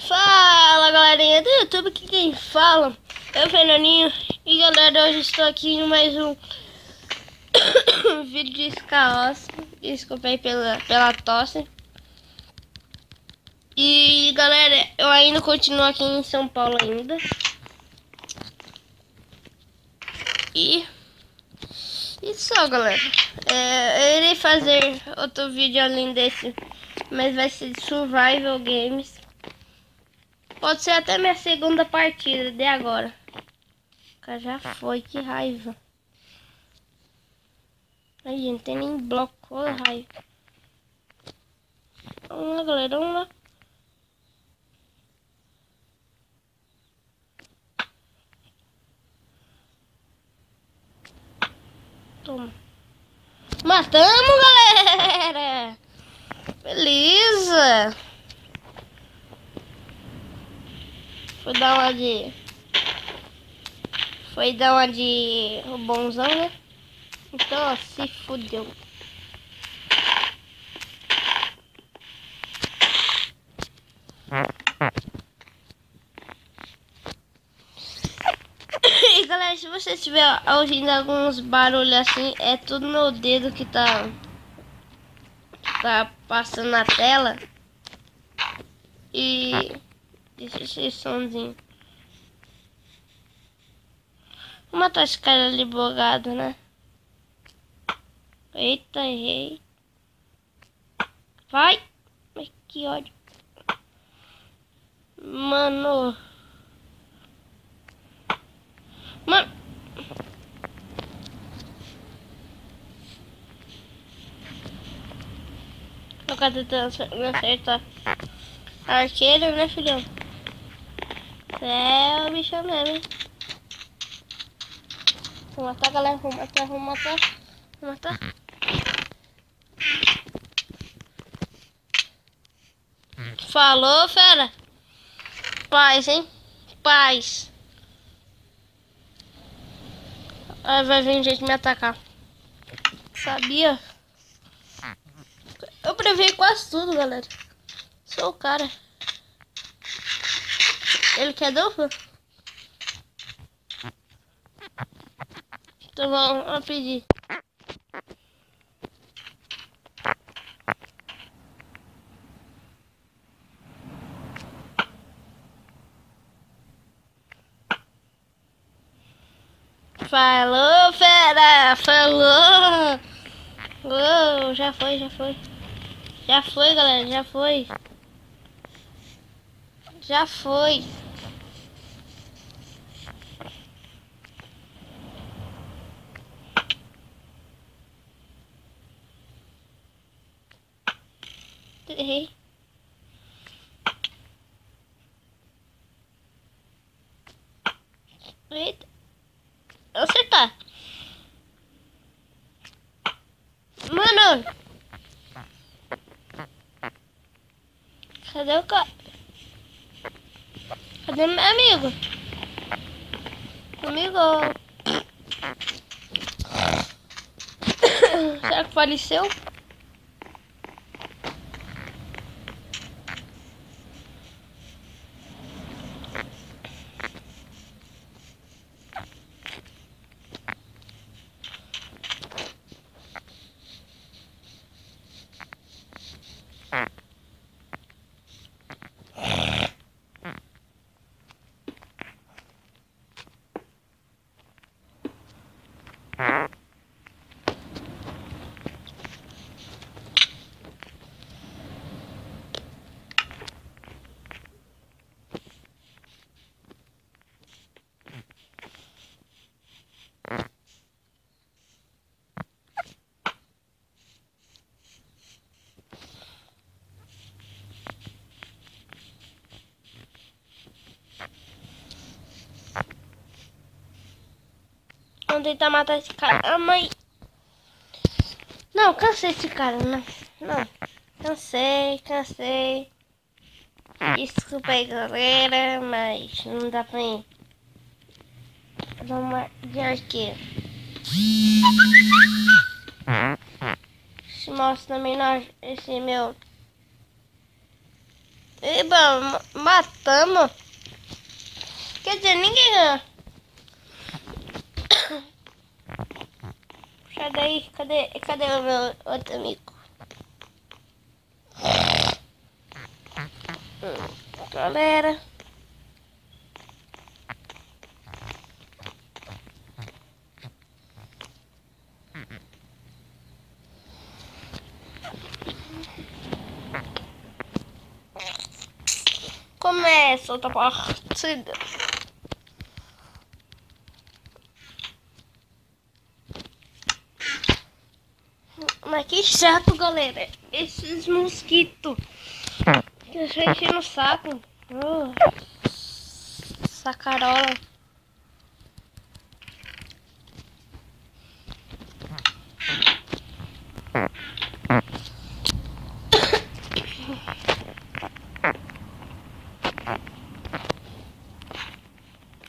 Fala galerinha do YouTube, aqui quem fala é o Fernandinho. E galera, hoje estou aqui em mais um vídeo de carroça. Desculpa aí pela tosse. E galera, eu ainda continuo aqui em São Paulo ainda. E só galera, eu irei fazer outro vídeo além desse, mas vai ser de Survival Games. Pode ser até minha segunda partida de agora. Já foi, que raiva. Aí, gente, não tem nem bloco, olha a raiva. Vamos lá, galera, vamos lá. Toma. Matamos, galera. Beleza. Foi dar uma de o bonzão, né? Então, ó, se fudeu. E galera, se você estiver ouvindo alguns barulhos assim, é tudo meu dedo que tá passando na tela. E deixa esse somzinho. Vou matar esse cara ali bugado, né? Eita, errei. Vai! Mas que ódio. Mano. Eu tô tentando me acertar. Arqueiro, né, filhão? É o bicho mesmo, hein? Vou matar, galera. Vou matar. Falou, fera. Paz, hein? Paz. Aí vai vir gente me atacar. Sabia? Eu previ quase tudo, galera. Sou o cara. Ele quer dupla? Então vamos pedir. Falou, fera! Falou! Oh, já foi. Já foi, galera, já foi. Já foi. Errei. Eita. Acertar. Mano. Cadê o cara? Cadê meu amigo? Será que faleceu? Vamos tentar matar esse cara. Ah, mãe. Não, cansei desse cara. Não. Cansei. Desculpa aí, galera. Mas não dá pra ir. Vamos de arqueiro. Se mostra também esse meu. Eba, matamos. Quer dizer, ninguém ganha. Sai daí, cadê o meu outro amigo? Galera. Começa outra partida. Mas que chato, galera. Esses mosquitos. Que eu já enchi no saco. Sacarola.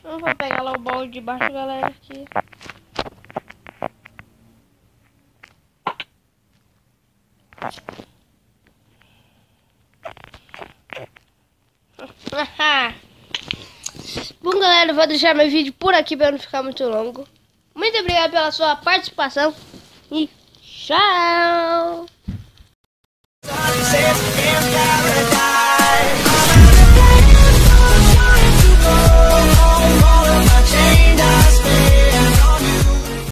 Eu vou pegar lá o balde de baixo, galera, aqui. Bom, galera, eu vou deixar meu vídeo por aqui para não ficar muito longo. Muito obrigado pela sua participação e tchau!